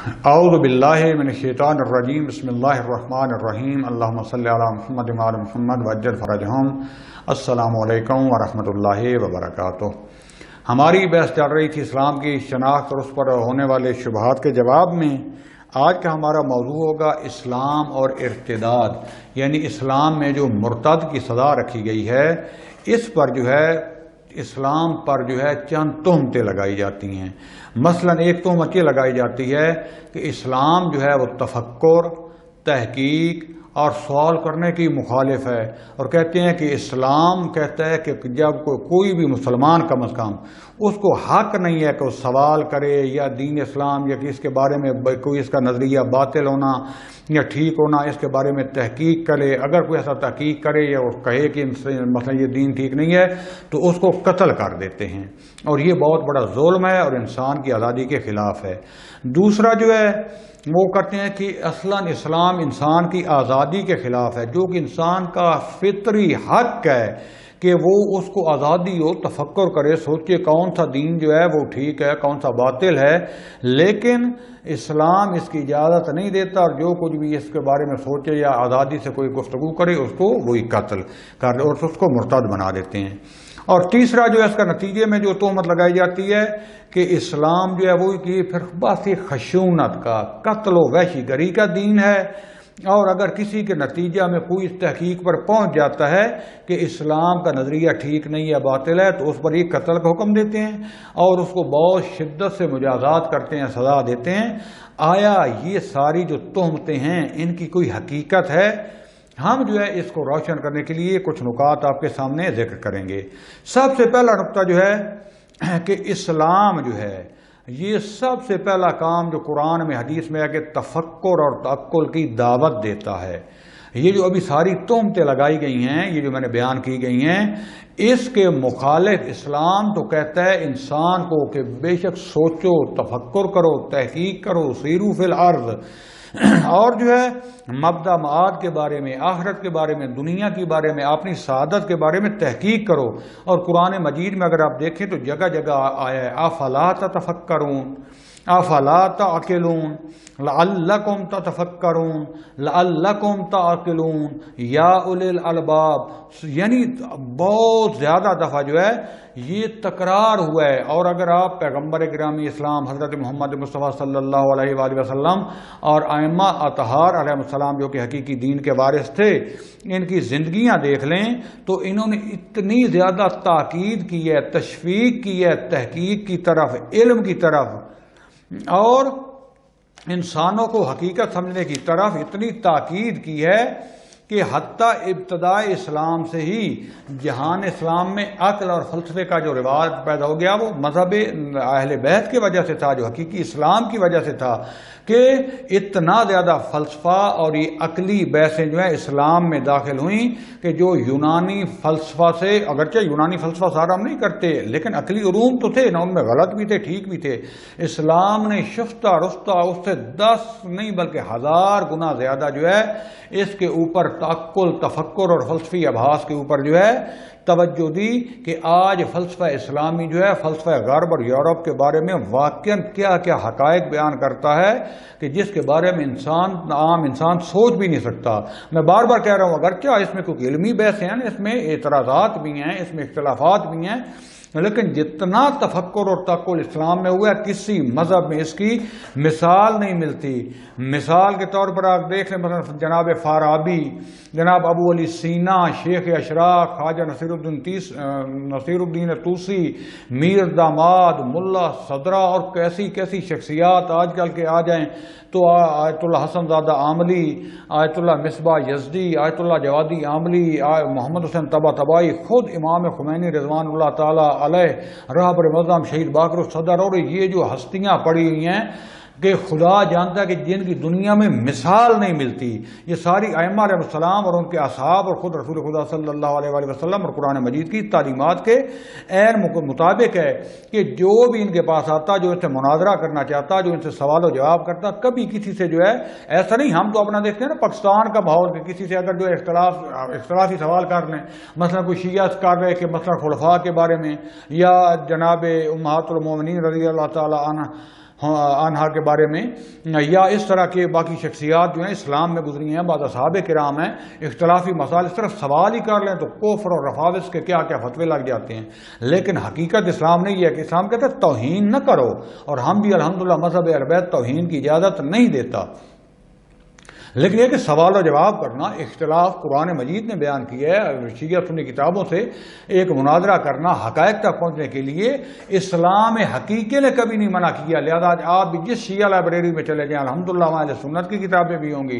اعوذ باللہ من الشیطان الرجیم بسم اللہ الرحمن الرحیم اللہم صلی علی محمد وعلی محمد وعجل فرجہم۔ السلام علیکم ورحمۃ اللہ وبرکاتہ۔ ہماری بحث چل رہی تھی اسلام کی شناخت اور اس پر ہونے والے شبہات کے جواب میں۔ آج کا ہمارا موضوع ہوگا اسلام اور ارتداد، یعنی اسلام میں جو مرتد کی سزا رکھی گئی ہے، اس پر اسلام پر چند تہمتیں لگائی جاتی ہیں۔ مثلا ایک تہمت یہ لگائی جاتی ہے کہ اسلام وہ تفکر، تحقیق اور سوال کرنے کی مخالف ہے، اور کہتے ہیں کہ اسلام کہتا ہے کہ جب کوئی بھی مسلمان کم از کم اس کو حق نہیں ہے کہ وہ سوال کرے یا دین اسلام یا کہ اس کے بارے میں کوئی اس کا نظریہ باطل ہونا یا ٹھیک ہونا، اس کے بارے میں تحقیق کرے۔ اگر کوئی ایسا تحقیق کرے یا وہ کہے کہ مثلا یہ دین ٹھیک نہیں ہے تو اس کو قتل کر دیتے ہیں، اور یہ بہت بڑا ظلم ہے اور انسان کی آزادی کے خلاف ہے۔ دوسرا وہ کرتے ہیں کہ اصلاً اسلام انسان کی آزادی کے خلاف ہے، جو کہ انسان کا فطری حق ہے کہ وہ اس کو آزادی ہو، تفکر کرے، سوچے کون سا دین وہ ٹھیک ہے، کون سا باطل ہے، لیکن اسلام اس کی اجازت نہیں دیتا، اور جو کچھ بھی اس کے بارے میں سوچے یا آزادی سے کوئی گفتگو کرے اس کو وہی قتل کر اور اس کو مرتد بنا دیتے ہیں۔ اور تیسرا اس کا نتیجے میں جو تہمت لگائی جاتی ہے کہ اسلام وہ کہ پھر باسی خشونت کا، قتل و وحشی گری کا دین ہے، اور اگر کسی کے نتیجہ میں کوئی اس تحقیق پر پہنچ جاتا ہے کہ اسلام کا نظریہ ٹھیک نہیں ہے، باطل ہے، تو اس پر یہ قتل کا حکم دیتے ہیں اور اس کو بہت شدت سے مجازات کرتے ہیں، سزا دیتے ہیں۔ آیا یہ ساری جو تہمتیں ہیں ان کی کوئی حقیقت ہے؟ ہم اس کو روشن کرنے کے لیے کچھ نکات آپ کے سامنے ذکر کریں گے۔ سب سے پہلا نقطہ کہ اسلام یہ سب سے پہلا کام جو قرآن میں حدیث میں ہے کہ تفکر اور تعقل کی دعوت دیتا ہے۔ یہ جو ابھی ساری تہمتیں لگائی گئی ہیں، یہ جو میں نے بیان کی گئی ہیں، اس کے مخالف اسلام تو کہتا ہے انسان کو کہ بے شک سوچو، تفکر کرو، تحقیق کرو، سیرو فی الارض، اور مبدا معاد کے بارے میں، آخرت کے بارے میں، دنیا کے بارے میں، اپنی سعادت کے بارے میں تحقیق کرو۔ اور قرآن مجید میں اگر آپ دیکھیں تو جگہ جگہ آیا ہے افلا تتفکرون، افلا تعقلون، لعلکم تتفکرون، لعلکم تعقلون یا اولی الالباب، یعنی بہت زیادہ دفعہ یہ تکرار ہوا ہے۔ اور اگر آپ پیغمبر گرامی اسلام حضرت محمد مصطفیٰ صلی اللہ علیہ وآلہ وسلم اور ائمہ اطہار علیہ السلام جو کہ حقیقی دین کے وارث تھے، ان کی زندگیاں دیکھ لیں تو انہوں نے اتنی زیادہ تاکید کی ہے، تشویق کی ہے تحقیق کی طرف، علم کی طرف، اور انسانوں کو حقیقت سمجھنے کی طرف اتنی تاکید کی ہے کہ حتیٰ ابتداء اسلام سے ہی جہان اسلام میں عقل اور فلسفے کا جو رواج پیدا ہو گیا وہ مذہب اہل بیت کی وجہ سے تھا، جو حقیقی اسلام کی وجہ سے تھا کہ اتنا زیادہ فلسفہ اور یہ عقلی بحثیں اسلام میں داخل ہوئیں کہ جو یونانی فلسفہ سے، اگرچہ یونانی فلسفہ سارا ہم نہیں کرتے لیکن عقلی علوم تو تھے نا، ان میں غلط بھی تھے ٹھیک بھی تھے، اسلام نے شفتہ رستہ اس سے 10 نہیں بلکہ 1000 گنا زیادہ اس کے اوپر تعقل، تفکر اور فلسفی ابحاث کے اوپر توجہ دی کہ آج فلسفہ اسلامی فلسفہ غرب اور یورپ کے بارے میں واقعاً کیا کیا حقائق بیان کرتا ہے کہ جس کے بارے میں عام انسان سوچ بھی نہیں سکتا۔ میں بار بار کہہ رہا ہوں اگرچہ اس میں کوئی علمی بحث ہیں، اس میں اعتراضات بھی ہیں، اس میں اختلافات بھی ہیں، لیکن جتنا تفکر اور تعقل اسلام میں ہوا ہے کسی مذہب میں اس کی مثال نہیں ملتی۔ مثال کے طور پر آپ دیکھ لیں مثلا جناب فارابی، جناب ابو علی سینا، شیخ اشراق، خواجہ نصیر الدین طوسی، میر داماد، ملا صدرہ، اور کیسی کیسی شخصیات آج کل کے آ جائیں تو آیت اللہ حسن زادہ عاملی، آیت اللہ مصباح یزدی، آیت اللہ جوادی عاملی، محمد حسین طباطبائی، خود امام خمینی رضوان اللہ تعالی علیہ، رہبر معظم شہید باقر الصدر، اور یہ جو ہستیاں پڑی ہوئی ہیں کہ خدا جانتا ہے کہ جن کی دنیا میں مثال نہیں ملتی، یہ ساری ائمہ علیہ السلام اور ان کے اصحاب اور خود رسول خدا صلی اللہ علیہ وآلہ وسلم اور قرآن مجید کی تعلیمات کے عین مطابق ہے کہ جو بھی ان کے پاس آتا، جو ان سے مناظرہ کرنا چاہتا، جو ان سے سوال و جواب کرتا، کبھی کسی سے ایسا نہیں، ہم تو اپنا دیکھتے ہیں نا پاکستان کا ماحول کہ کسی سے اگر اختلافی سوال کر لیں، مثلا کوئی شیعہ کر رہے کہ مثلا خلفاء کے بارے میں یا جناب امہات المومنین رضی اللہ تعالی عنہ عنہا کے بارے میں یا اس طرح کے باقی شخصیات جو ہیں اسلام میں گزری ہیں، بعض اصحاب کرام ہیں، اختلافی مسائل اس طرف سوال ہی کر لیں تو کفر اور رفاض کے کیا کیا فتوے لگ جاتے ہیں۔ لیکن حقیقت اسلام نہیں ہے کہ اسلام کہتا ہے توہین نہ کرو، اور ہم بھی الحمدللہ مذہب اہل بیت توہین کی اجازت نہیں دیتا، لیکن یہ کہ سوال و جواب کرنا، اختلاف قرآن مجید نے بیان کیا ہے، شیعہ سنی کتابوں سے ایک مناظرہ کرنا حقائق تک پہنچنے کے لیے اسلام حقیقی نے کبھی نہیں منع کیا۔ لہذا آپ بھی جس شیعہ لائبریری میں چلے جائیں الحمدللہ وہاں اہل سنت کی کتابیں بھی ہوں گی،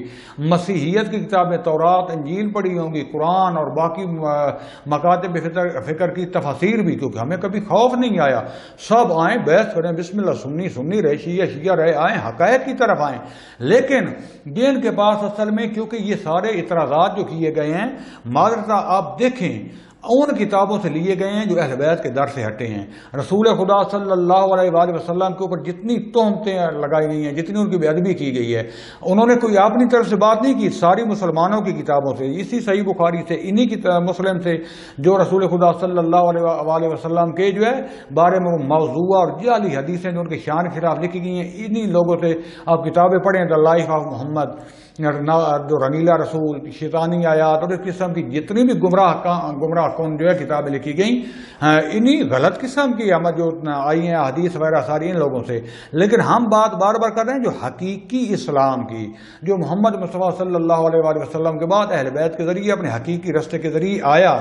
مسیحیت کی کتابیں تورات انجیل پڑھی ہوں گی، قرآن اور باقی مکاتب فکر کی تفاسیر بھی، کیونکہ ہمیں کبھی خوف نہیں آیا، سب آئیں بحث کریں، بسم اللہ، سنی سنی رہے، شیعہ رہے، آئیں حقائق کی طرف آئیں۔ لیکن جن کے پاس اصل میں کیونکہ یہ سارے اعتراضات جو کیے گئے ہیں معذرت آپ دیکھیں ان کتابوں سے لیے گئے ہیں جو اہل بیت کے در سے ہٹے ہیں۔ رسول خدا صلی اللہ علیہ وآلہ وسلم کے اوپر جتنی تہمتیں لگائی گئی ہیں، جتنی ان کی بے ادبی کی گئی ہے، انہوں نے کوئی اپنی طرف سے بات نہیں کی، ساری مسلمانوں کی کتابوں سے، اسی صحیح بخاری سے، انہی کی مسلم سے، جو رسول خدا صلی اللہ علیہ وآلہ وسلم کے جو ہے بارے میں موضوع اور جعلی حدیثیں جو ان کے شان کے خلاف لکھی گئی ہیں، انہی لوگوں سے آپ کتابیں پڑھیں، دا لائف آف محمد، جو رنگیلا رسول، شیطانی آیات اور اس قسم کی جتنی بھی گمراہ کن جو ہے کتابیں لکھی گئیں، انہی غلط قسم کی جو آئی ہیں حدیث وغیرہ ساری ان لوگوں سے۔ لیکن ہم بات بار بار کر رہے ہیں جو حقیقی اسلام کی، جو محمد مصطفیٰ صلی اللہ علیہ وآلہ وسلم کے بعد اہل بیت کے ذریعے اپنے حقیقی رستے کے ذریعے آیا،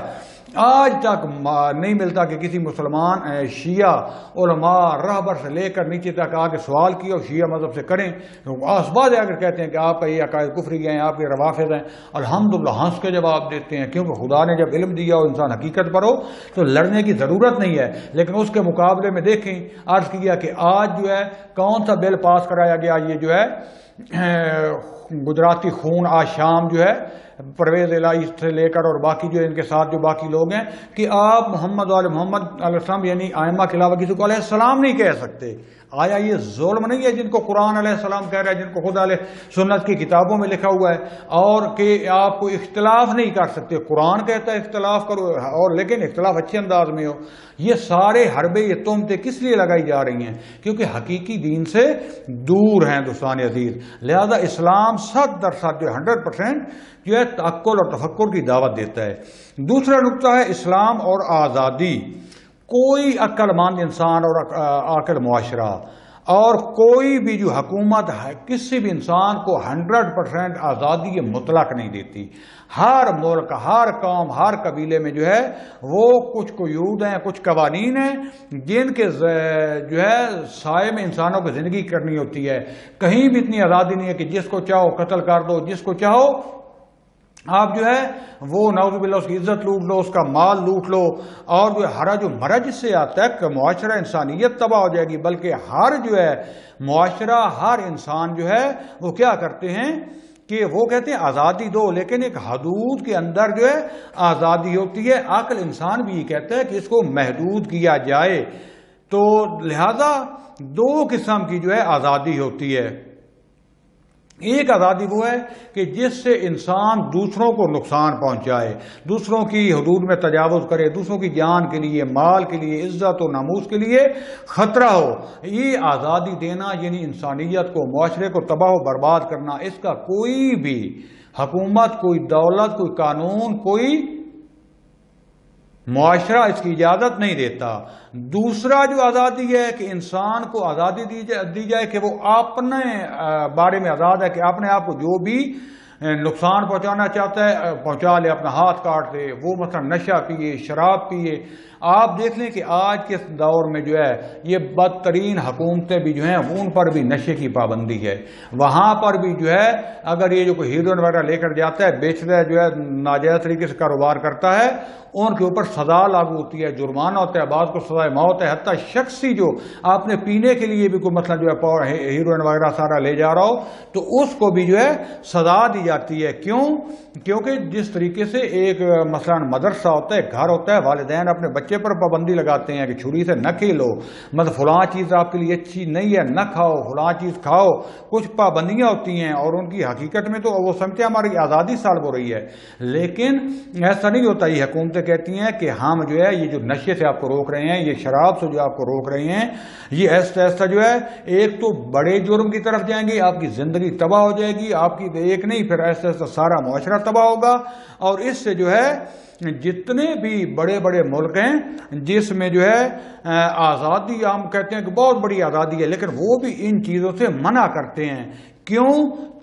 آج تک نہیں ملتا کہ کسی مسلمان شیعہ علماء رہبر سے لے کر نیچے تک آگے سوال کیا اور شیعہ مذہب سے کریں، اسباب اگر کہتے ہیں کہ آپ کا یہ عقائد کفری ہیں، آپ کے روافض ہیں، الحمدللہ ہنس کے جواب دیتے ہیں، کیونکہ خدا نے جب علم دیا اور انسان حقیقت پر ہو تو لڑنے کی ضرورت نہیں ہے۔ لیکن اس کے مقابلے میں دیکھیں، عرض کیا کہ آج جو ہے کون سا بل پاس کرایا گیا، یہ جو ہے گجراتی خون آج شام جو ہے پرویز الہی سے لے کر اور باقی جو ان کے ساتھ جو باقی لوگ ہیں، کہ آپ محمد علیہ السلام یعنی ائمہ کے علاوہ کسی کو علیہ السلام نہیں کہہ سکتے۔ آیا یہ ظلم نہیں ہے جن کو قرآن علیہ السلام کہہ رہا ہے، جن کو خدا علیہ سنت کی کتابوں میں لکھا ہوا ہے، اور کہ آپ کو اختلاف نہیں کر سکتے؟ قرآن کہتا ہے اختلاف کرو، اور لیکن اختلاف اچھے انداز میں ہو۔ یہ سارے حربے، یہ تہمتیں کس لیے لگائی جا رہی ہیں؟ کیونکہ حقیقی دین سے دور ہیں دوستان عزیز۔ لہذا اسلام 100% جو 100% جو ہے تعقل اور تفکر کی دعوت دیتا ہے۔ دوسرا نقطہ ہے اسلام اور آزادی۔ کوئی عقل مند انسان اور عاقل معاشرہ اور کوئی بھی جو حکومت ہے کسی بھی انسان کو 100% آزادی مطلق نہیں دیتی۔ ہر ملک، ہر قوم، ہر قبیلے میں جو ہے وہ کچھ قیود ہیں، کچھ قوانین ہیں جن کے جو ہے سائے میں انسانوں کو زندگی کرنی ہوتی ہے۔ کہیں بھی اتنی آزادی نہیں ہے کہ جس کو چاہو قتل کر دو، جس کو چاہو آپ جو ہے وہ نعوذ باللہ اس کی عزت لوٹ لو، اس کا مال لوٹ لو، اور جو حرج و مرج سے آتا ہے کہ معاشرہ انسانیت تباہ ہو جائے گی۔ بلکہ ہر جو ہے معاشرہ، ہر انسان جو ہے وہ کیا کرتے ہیں کہ وہ کہتے ہیں آزادی دو، لیکن ایک حدود کے اندر جو ہے آزادی ہوتی ہے۔ عقل انسان بھی یہ کہتا ہے کہ اس کو محدود کیا جائے۔ تو لہذا دو قسم کی جو ہے آزادی ہوتی ہے۔ ایک آزادی وہ ہے کہ جس سے انسان دوسروں کو نقصان پہنچائے، دوسروں کی حدود میں تجاوز کرے، دوسروں کی جان کے لیے، مال کے لیے، عزت و ناموس کے لیے خطرہ ہو۔ یہ آزادی دینا یعنی انسانیت کو، معاشرے کو تباہ و برباد کرنا۔ اس کا کوئی بھی حکومت، کوئی دولت، کوئی قانون، کوئی معاشرہ اس کی اجازت نہیں دیتا۔ دوسرا جو آزادی ہے کہ انسان کو آزادی دی جائے کہ وہ اپنے بارے میں آزاد ہے کہ اپنے آپ کو جو بھی نقصان پہنچانا چاہتا ہے پہنچا لے، اپنا ہاتھ کاٹ دے۔ وہ مثلا نشہ پیے، شراب پیے۔ آپ دیکھ لیں کہ آج کے دور میں جو ہے یہ بدترین حکومتیں بھی جو ہیں ان پر بھی نشے کی پابندی ہے۔ وہاں پر بھی جو ہے اگر یہ جو کوئی ہیروئن وغیرہ لے کر جاتا ہے، بیچتا ہے، جو ہے ناجائز طریقے سے کاروبار کرتا ہے، ان کے اوپر سزا لاگو ہوتی ہے، جرمانہ ہوتا ہے، بعض کو سزائے موت ہے۔ حتیٰ شخصی جو آپ نے پینے کے لیے بھی کوئی مثلا جو ہے ہیروئن وغیرہ سارا لے جا رہا ہو تو اس کو بھی جو ہے سزا دی جاتی ہے۔ کیوں؟ کیونکہ جس طریقے سے ایک مثلا مدرسہ ہوتا ہے، گھر ہوتا ہے، والدین اپنے بچے بچے پر پابندی لگاتے ہیں کہ چھری سے نہ کھیلو، مطلب فلاں چیز آپ کے لیے اچھی نہیں ہے نہ کھاؤ، فلاں چیز کھاؤ، کچھ پابندیاں ہوتی ہیں اور ان کی حقیقت میں تو وہ سمجھتے ہیں ہماری آزادی سالب ہو رہی ہے، لیکن ایسا نہیں ہوتا۔ یہ حکومتیں کہتی ہیں کہ ہم جو ہے یہ جو نشے سے آپ کو روک رہے ہیں، یہ شراب سے جو آپ کو روک رہے ہیں، یہ ایسا ایسا جو ہے ایک تو بڑے جرم کی طرف جائیں گے، آپ کی زندگی تباہ ہو جائے گی، آپ کی ایک نہیں پھر ایسا ایسا سارا معاشرہ تباہ ہوگا، اور اس سے جو ہے جتنے بھی بڑے بڑے ملک ہیں جس میں جو ہے آزادی، ہم کہتے ہیں کہ بہت بڑی آزادی ہے، لیکن وہ بھی ان چیزوں سے منع کرتے ہیں، کیوں؟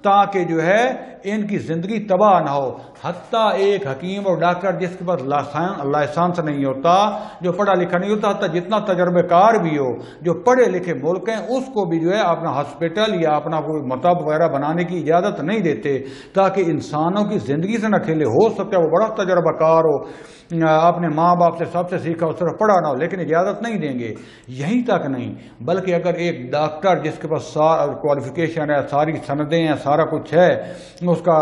تاکہ جو ہے ان کی زندگی تباہ نہ ہو۔ حتیٰ ایک حکیم اور ڈاکٹر جس کے پاس لائسنس نہیں ہوتا، جو پڑھا لکھا نہیں ہوتا، حتیٰ جتنا تجربہ کار بھی ہو، جو پڑھے لکھے ملک ہیں اس کو بھی جو ہے اپنا ہاسپٹل یا اپنا کوئی مطب وغیرہ بنانے کی اجازت نہیں دیتے، تاکہ انسانوں کی زندگی سے نہ کھیلے۔ ہو سکتا ہے وہ بڑا تجربہ کار ہو، اپنے ماں باپ سے سب سے سیکھا، اس طرح پڑھا نہ ہو، لیکن اجازت نہیں دیں گے۔ یہیں تک نہیں بلکہ اگر ایک ڈاکٹر جس کے پاس کوالیفیکیشن ہے، ساری سندیں ہیں، سارا کچھ ہے، اس کا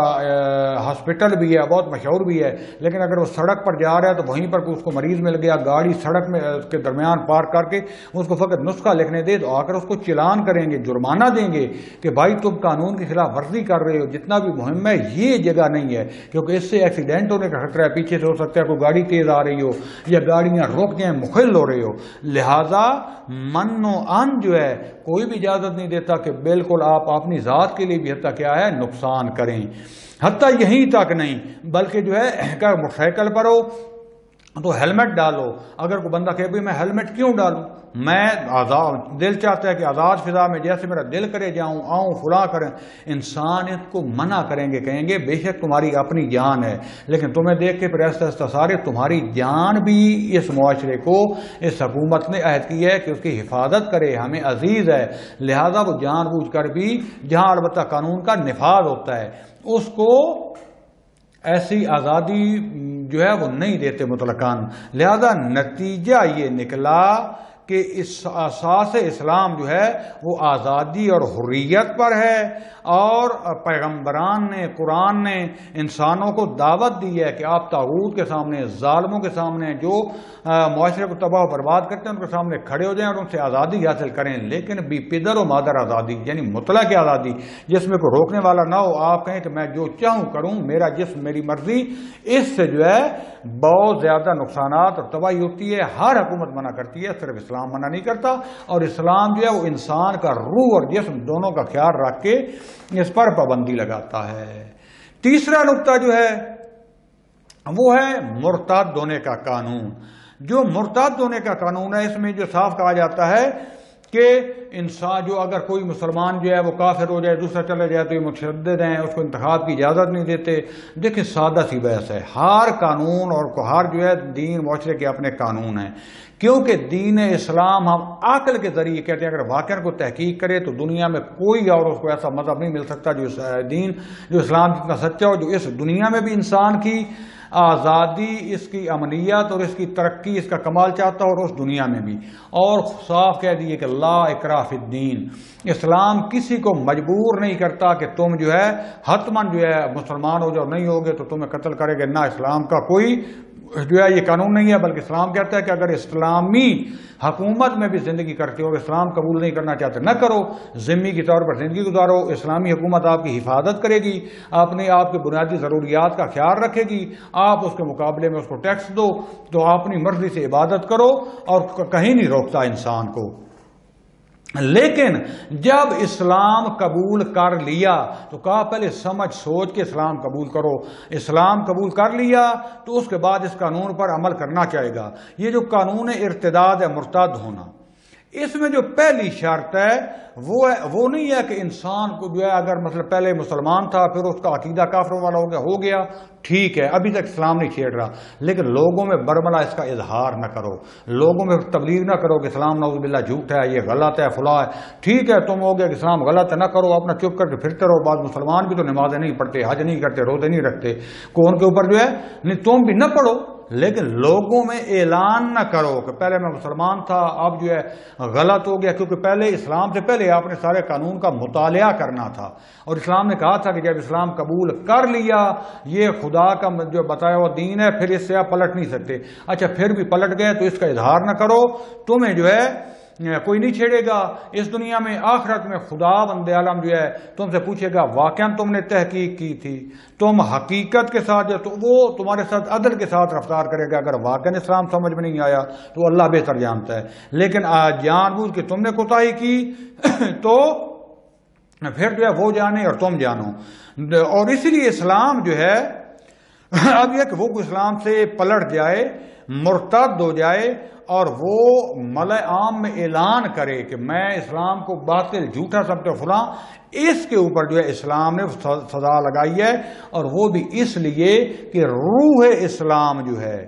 ہاسپٹل بھی ہے، بہت مشہور بھی ہے، لیکن اگر وہ سڑک پر جا رہا ہے تو وہیں پر اس کو مریض مل گیا، گاڑی سڑک میں اس کے درمیان پارک کر کے اس کو فقط نسخہ لکھنے دے تو آ کر اس کو چلان کریں گے، جرمانہ دیں گے کہ بھائی تم قانون کی خلاف ورزی کر رہے ہو، جتنا بھی مہم ہے یہ جگہ نہیں ہے، کیونکہ اس سے ایکسیڈنٹ ہونے کا خطرہ ہے، پیچھے سے ہو سکتا ہے کوئی گاڑی تیز آ رہی ہو یا گاڑیاں رک جائیں، مخل ہو رہے ہو۔ لہذا من و ان جو ہے کوئی بھی اجازت نہیں دیتا کہ بالکل آپ اپنی ذات کے لیے بھی حتیٰ کیا ہے نقصان کریں۔ حتیٰ یہیں تک نہیں بلکہ جو ہے کہ موٹر سائیکل پر ہو تو ہیلمٹ ڈالو۔ اگر کوئی بندہ کہے میں ہیلمٹ کیوں ڈالوں، میں آزاد، دل چاہتا ہے کہ آزاد فضا میں جیسے میرا دل کرے جاؤں آؤں فلاں کریں، انسان اس کو منع کریں گے، کہیں گے بے شک تمہاری اپنی جان ہے، لیکن تمہیں دیکھ کے پھر ایسا ایسا سارے تمہاری جان بھی اس معاشرے کو اس حکومت نے عہد کی ہے کہ اس کی حفاظت کرے، ہمیں عزیز ہے، لہذا وہ جان بوجھ کر بھی جہاں البتہ قانون کا نفاذ ہوتا ہے اس کو ایسی آزادی جو ہے وہ نہیں دیتے مطلقاً۔ لہذا نتیجہ یہ نکلا کہ اس اساس اسلام جو ہے وہ آزادی اور حریت پر ہے، اور پیغمبران نے، قرآن نے انسانوں کو دعوت دی ہے کہ آپ طاغوت کے سامنے، ظالموں کے سامنے، جو معاشرے کو تباہ و برباد کرتے ہیں ان کے سامنے کھڑے ہو جائیں اور ان سے آزادی حاصل کریں، لیکن بھی پدر و مادر آزادی، یعنی مطلق آزادی جس میں کوئی روکنے والا نہ ہو، آپ کہیں کہ میں جو چاہوں کروں، میرا جسم میری مرضی، اس سے جو ہے بہت زیادہ نقصانات اور تباہی ہوتی ہے۔ ہر حکومت منع کرتی ہے، صرف اسلام منع نہیں کرتا، اور اسلام جو ہے وہ انسان کا روح اور جسم دونوں کا خیال رکھ کے اس پر پابندی لگاتا ہے۔ تیسرا نقطہ جو ہے وہ ہے مرتد ہونے کا قانون۔ جو مرتد ہونے کا قانون ہے اس میں جو صاف کہا جاتا ہے کہ انسان جو اگر کوئی مسلمان جو ہے وہ کافر ہو جائے، دوسرا چلے جائے تو یہ متشدد ہیں، اس کو انتخاب کی اجازت نہیں دیتے۔ دیکھیں سادہ سی بحث ہے، ہر قانون اور ہر جو ہے دین معاشرے کے اپنے قانون ہیں، کیونکہ دین اسلام ہم عقل کے ذریعے کہتے ہیں، اگر واقعہ کو تحقیق کرے تو دنیا میں کوئی اور اس کو ایسا مذہب نہیں مل سکتا جو دین جو اسلام جتنا سچا ہو، جو اس دنیا میں بھی انسان کی آزادی، اس کی امنیت اور اس کی ترقی، اس کا کمال چاہتا اور اس دنیا میں بھی، اور صاف کہہ دیے کہ لا اکراہ فی الدین، اسلام کسی کو مجبور نہیں کرتا کہ تم جو ہے حتماً جو ہے مسلمان ہو جاؤ، نہیں ہوگے تو تمہیں قتل کرے گا، نہ، اسلام کا کوئی جو ہے یہ قانون نہیں ہے، بلکہ اسلام کہتا ہے کہ اگر اسلامی حکومت میں بھی زندگی کرتے ہو اور اسلام قبول نہیں کرنا چاہتے نہ کرو، ذمہ کے طور پر زندگی گزارو، اسلامی حکومت آپ کی حفاظت کرے گی، اپنے آپ کے بنیادی ضروریات کا خیال رکھے گی، آپ اس کے مقابلے میں اس کو ٹیکس دو، تو اپنی مرضی سے عبادت کرو، اور کہیں نہیں روکتا انسان کو۔ لیکن جب اسلام قبول کر لیا تو کہا پہلے سمجھ سوچ کے اسلام قبول کرو، اسلام قبول کر لیا تو اس کے بعد اس قانون پر عمل کرنا چاہے گا۔ یہ جو قانون ارتداد ہے، مرتد ہونا، اس میں جو پہلی شرط ہے وہ نہیں ہے کہ انسان کو جو ہے اگر مطلب پہلے مسلمان تھا پھر اس کا عقیدہ کافروں والا ہو گیا ٹھیک ہے، ابھی تک اسلام نہیں چھیڑ رہا، لیکن لوگوں میں برملا اس کا اظہار نہ کرو، لوگوں میں تبلیغ نہ کرو کہ اسلام نعوذ باللہ جھوٹ ہے، یہ غلط ہے، فلاں ہے، ٹھیک ہے تم ہو گیا کہ اسلام غلط ہے، نہ کرو، اپنا چپ کر کے پھرتے رہو۔ بعض مسلمان بھی تو نمازیں نہیں پڑھتے، حج نہیں کرتے، روزے نہیں رکھتے، کون کے اوپر جو ہے نہیں، تم بھی نہ پڑھو، لیکن لوگوں میں اعلان نہ کرو کہ پہلے میں مسلمان تھا اب جو ہے غلط ہو گیا، کیونکہ پہلے اسلام سے پہلے آپ نے سارے قانون کا مطالعہ کرنا تھا، اور اسلام نے کہا تھا کہ جب اسلام قبول کر لیا یہ خدا کا جو بتایا ہوا دین ہے، پھر اس سے آپ پلٹ نہیں سکتے۔ اچھا پھر بھی پلٹ گئے تو اس کا اظہار نہ کرو، تمہیں جو ہے کوئی نہیں چھیڑے گا اس دنیا میں، آخرت میں خدا بند عالم جو ہے تم سے پوچھے گا واقعا تم نے تحقیق کی تھی، تم حقیقت کے ساتھ جو تو وہ تمہارے ساتھ عدل کے ساتھ رفتار کرے گا۔ اگر واقعا اسلام سمجھ میں نہیں آیا تو اللہ بہتر جانتا ہے، لیکن جان بوجھ کے تم نے کوتاہی کی تو پھر جو ہے وہ جانے اور تم جانو۔ اور اسی لیے اسلام جو ہے اب یہ کہ وہ اسلام سے پلٹ جائے، مرتد ہو جائے اور وہ ملأ عام میں اعلان کرے کہ میں اسلام کو باطل جھوٹا سمجھتا فلاں، اس کے اوپر جو ہے اسلام نے سزا لگائی ہے، اور وہ بھی اس لیے کہ روح اسلام جو ہے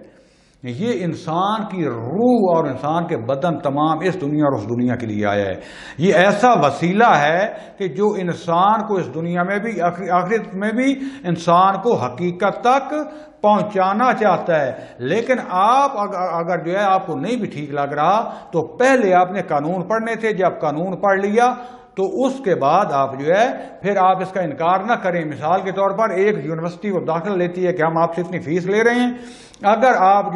یہ انسان کی روح اور انسان کے بدن تمام اس دنیا اور اس دنیا کے لیے آیا ہے۔ یہ ایسا وسیلہ ہے کہ جو انسان کو اس دنیا میں بھی آخرت میں بھی انسان کو حقیقت تک پہنچانا چاہتا ہے۔ لیکن آپ اگر جو ہے آپ کو نہیں بھی ٹھیک لگ رہا تو پہلے آپ نے قانون پڑھنے تھے، جب قانون پڑھ لیا تو اس کے بعد آپ جو ہے پھر آپ اس کا انکار نہ کریں۔ مثال کے طور پر ایک یونیورسٹی وہ داخلہ لیتی ہے کہ ہم آپ سے اتنی فیس لے رہے ہیں، اگر آپ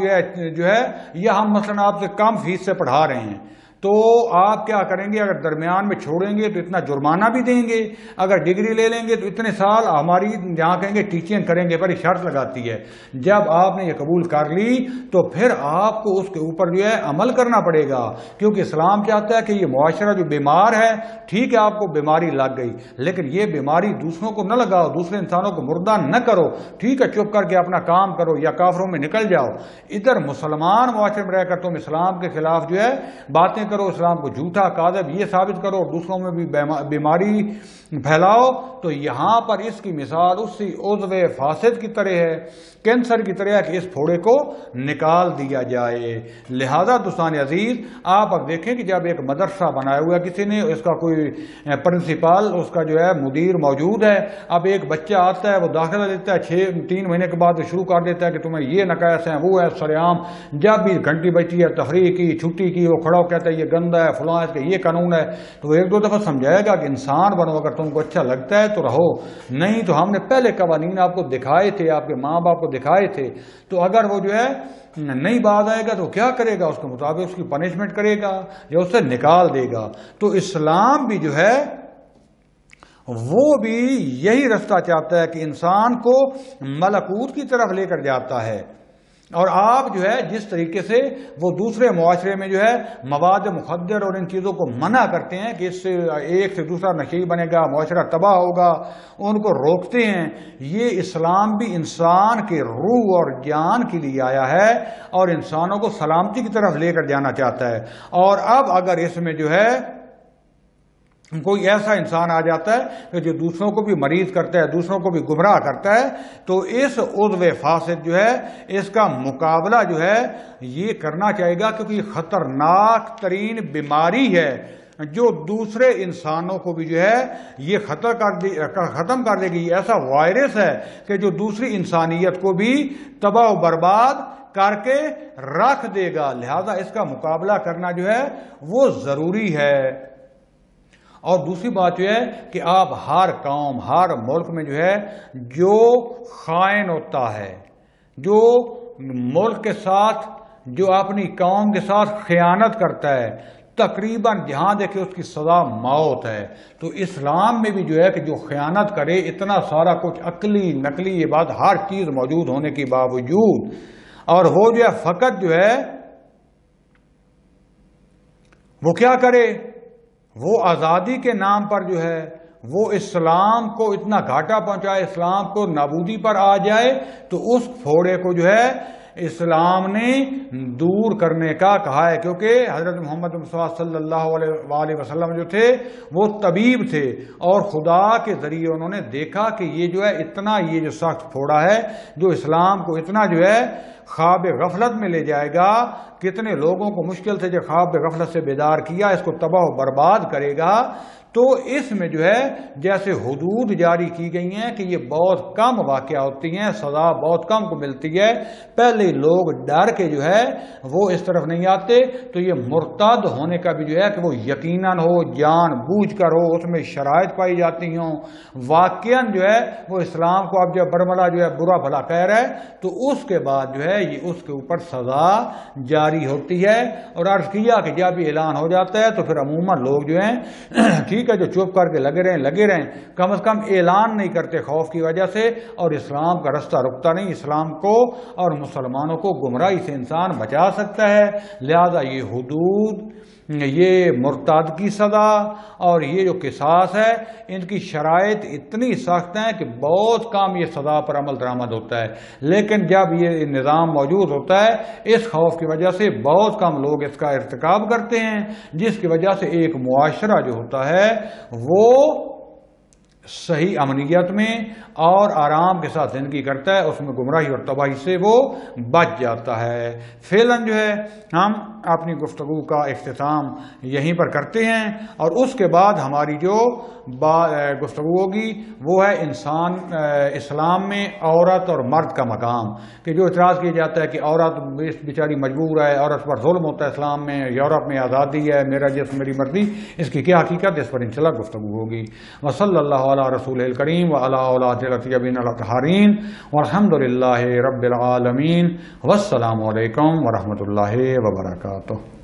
جو ہے یا ہم مثلا آپ سے کم فیس سے پڑھا رہے ہیں تو آپ کیا کریں گے؟ اگر درمیان میں چھوڑیں گے تو اتنا جرمانہ بھی دیں گے، اگر ڈگری لے لیں گے تو اتنے سال ہماری جہاں کہیں گے ٹیچنگ کریں گے، پر ایک شرط لگاتی ہے جب آپ نے یہ قبول کر لی تو پھر آپ کو اس کے اوپر جو ہے عمل کرنا پڑے گا، کیونکہ اسلام چاہتا ہے کہ یہ معاشرہ جو بیمار ہے، ٹھیک ہے آپ کو بیماری لگ گئی لیکن یہ بیماری دوسروں کو نہ لگاؤ، دوسرے انسانوں کو مردہ نہ کرو، ٹھیک ہے چپ کر کے اپنا کام کرو یا کافروں میں نکل جاؤ۔ ادھر مسلمان معاشرے میں رہ کر تم اسلام کے خلاف جو ہے باتیں کرو، اسلام کو جھوٹا کاذب یہ ثابت کرو اور دوسروں میں بھی بیماری پھیلاؤ، تو یہاں پر اس کی مثال اسی عضو فاسد کی طرح ہے، کینسر کی طرح کہ اس پھوڑے کو نکال دیا جائے۔ لہذا دوستان عزیز آپ اب دیکھیں کہ جب ایک مدرسہ بنایا ہوا ہے کسی نے، اس کا کوئی پرنسپل اس کا جو ہے مدیر موجود ہے، اب ایک بچہ آتا ہے وہ داخلہ لیتا ہے، 3 مہینے کے بعد وہ شروع کر دیتا ہے کہ تمہیں یہ نقائص ہیں وہ ہے، سرعام جب بھی گھنٹی بجتی ہے تفریح کی چھٹی کی وہ کھڑا ہو کہتا ہے یہ گندا ہے فلاں ہے یہ قانون ہے، تو وہ 1-2 دفعہ سمجھائے گا کہ انسان بنو، اگر تم کو اچھا لگتا ہے تو رہو، نہیں تو ہم نے پہلے قوانین آپ کو دکھائے تھے، آپ کے ماں باپ کو دکھائے تھے، تو اگر وہ جو ہے نہیں باز آئے گا تو کیا کرے گا؟ اس کے مطابق اس کی پنشمنٹ کرے گا یا اس سے نکال دے گا۔ تو اسلام بھی جو ہے وہ بھی یہی رستہ چاہتا ہے کہ انسان کو ملکوت کی طرف لے کر جاتا ہے، اور آپ جو ہے جس طریقے سے وہ دوسرے معاشرے میں جو ہے مواد مخدر اور ان چیزوں کو منع کرتے ہیں کہ اس سے ایک سے دوسرا نشئی بنے گا، معاشرہ تباہ ہوگا، ان کو روکتے ہیں، یہ اسلام بھی انسان کے روح اور جان کے لیے آیا ہے اور انسانوں کو سلامتی کی طرف لے کر جانا چاہتا ہے۔ اور اب اگر اس میں جو ہے کوئی ایسا انسان آ جاتا ہے کہ جو دوسروں کو بھی مریض کرتا ہے، دوسروں کو بھی گمراہ کرتا ہے، تو اس عضو فاسد جو ہے اس کا مقابلہ جو ہے یہ کرنا چاہیے گا، کیونکہ یہ خطرناک ترین بیماری ہے جو دوسرے انسانوں کو بھی جو ہے یہ ختم کر دے گی۔ یہ ایسا وائرس ہے کہ جو دوسری انسانیت کو بھی تباہ و برباد کر کے رکھ دے گا، لہذا اس کا مقابلہ کرنا جو ہے وہ ضروری ہے۔ اور دوسری بات یہ ہے کہ آپ ہر قوم ہر ملک میں جو ہے جو خائن ہوتا ہے، جو ملک کے ساتھ جو اپنی قوم کے ساتھ خیانت کرتا ہے، تقریباً جہاں دیکھے اس کی سزا موت ہے۔ تو اسلام میں بھی جو ہے کہ جو خیانت کرے، اتنا سارا کچھ عقلی نقلی یہ بات ہر چیز موجود ہونے کے باوجود، اور وہ جو ہے فقط جو ہے وہ کیا کرے، وہ آزادی کے نام پر جو ہے وہ اسلام کو اتنا گھاٹا پہنچائے، اسلام کو نابودی پر آ جائے، تو اس پھوڑے کو جو ہے اسلام نے دور کرنے کا کہا ہے، کیونکہ حضرت محمد مصطفیٰ صلی اللہ علیہ وسلم جو تھے وہ طبیب تھے، اور خدا کے ذریعے انہوں نے دیکھا کہ یہ جو ہے اتنا یہ جو سخت پھوڑا ہے جو اسلام کو اتنا جو ہے خواب غفلت میں لے جائے گا، کتنے لوگوں کو مشکل سے جو خواب غفلت سے بیدار کیا اس کو تباہ و برباد کرے گا، تو اس میں جو ہے جیسے حدود جاری کی گئی ہیں کہ یہ بہت کم واقعہ ہوتی ہیں، سزا بہت کم کو ملتی ہے، پہلے لوگ ڈر کے جو ہے وہ اس طرف نہیں آتے، تو یہ مرتد ہونے کا بھی جو ہے کہ وہ یقیناً ہو، جان بوجھ کر ہو، اس میں شرائط پائی جاتی ہوں، واقعاً جو ہے وہ اسلام کو اب جب برملا جو ہے برا بھلا کہہ رہا ہے تو اس کے بعد جو ہے یہ اس کے اوپر سزا جاری ہوتی ہے۔ اور عرض کیا کہ جب یہ اعلان ہو جاتا ہے تو پھر عموماً لوگ جو ہیں ٹھیک ہے جو چپ کر کے لگے رہیں، کم از کم اعلان نہیں کرتے خوف کی وجہ سے، اور اسلام کا رستہ رکتا نہیں۔ اسلام کو اور مسلمانوں کو گمراہی سے انسان بچا سکتا ہے، لہذا یہ حدود، یہ مرتد کی سزا اور یہ جو قصاص ہے، ان کی شرائط اتنی سخت ہیں کہ بہت کم یہ سزا پر عمل درآمد ہوتا ہے، لیکن جب یہ نظام موجود ہوتا ہے اس خوف کی وجہ سے بہت کم لوگ اس کا ارتکاب کرتے ہیں، جس کی وجہ سے ایک معاشرہ جو ہوتا ہے وہ صحیح امنیت میں اور آرام کے ساتھ زندگی کرتا ہے، اس میں گمراہی اور تباہی سے وہ بچ جاتا ہے۔ فعلاً جو ہے ہم اپنی گفتگو کا اختتام یہیں پر کرتے ہیں، اور اس کے بعد ہماری جو گفتگو ہوگی وہ ہے اسلام میں عورت اور مرد کا مقام، کہ جو اعتراض کیا جاتا ہے کہ عورت بیچاری مجبور ہے، عورت پر ظلم ہوتا ہے اسلام میں، یورپ میں آزادی ہے، میرا جسم میری مرضی، اس کی کیا حقیقت، اس پر انشاءاللہ گفتگو ہوگی۔ وصلی اللہ علی رسول الکریم وعلی اولاد الطیبین الطاہرین والحمد للہ رب العالمین، والسلام علیکم ورحمۃ اللہ وبرکاتہ۔